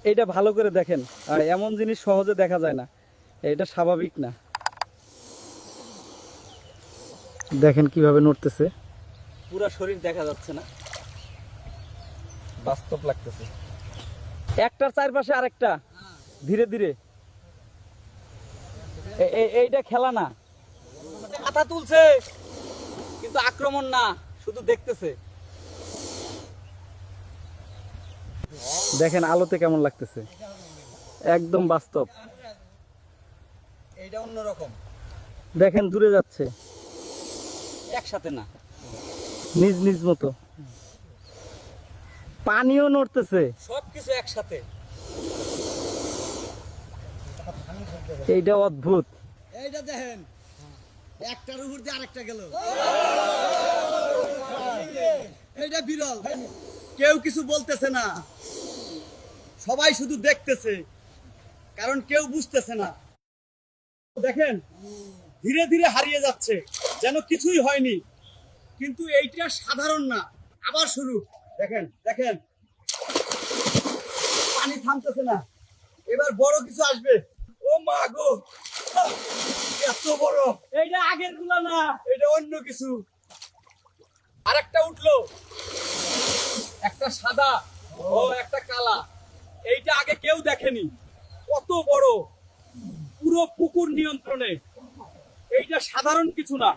এইটা ভালো করে দেখেন, আর এমন জিনিস সহজে দেখা যায় না, এটা স্বাভাবিক না। দেখেন কিভাবে নড়তেছে, পুরো শরীর দেখা যাচ্ছে না, বাস্তব লাগতেছে। একটার চারপাশে আরেকটা ধীরে ধীরে। এইটা খেলা না, মাথা তুলছে কিন্তু আক্রমণ না, শুধু দেখতেছে। দেখেন আলোতে কেমন লাগতেছে, একদম বাস্তব। এইটা অন্যরকম, দেখেন দূরে যাচ্ছে, একসাথে না, নিজ নিজ মতো। পানিও নড়তেছে, সবকিছু একসাথে। এইটা অদ্ভুত। এইটা দেখেন, একটার উপর দিয়ে আরেকটা গেল। এইটা বিরল, কেউ কিছু বলতেছে না, সবাই শুধু দেখতেছে, কারণ কেউ বুঝতেছে না। দেখেন ধীরে ধীরে হারিয়ে যাচ্ছে, যেন কিছুই হয়নি, কিন্তু এইটা সাধারণ না। আবার শুরু, দেখেন দেখেন, পানি থামতেছে না, এবার বড় কিছু আসবে। ও মা গো, এত বড়! এইটা আগের গুলা না, এটা অন্য কিছু। আরেকটা উঠলো, একটা সাদা ও একটা কালা। এইটা আগে কেউ দেখেনি, কত বড়, পুরো পুকুর নিয়ন্ত্রণে। এইটা সাধারণ কিছু না।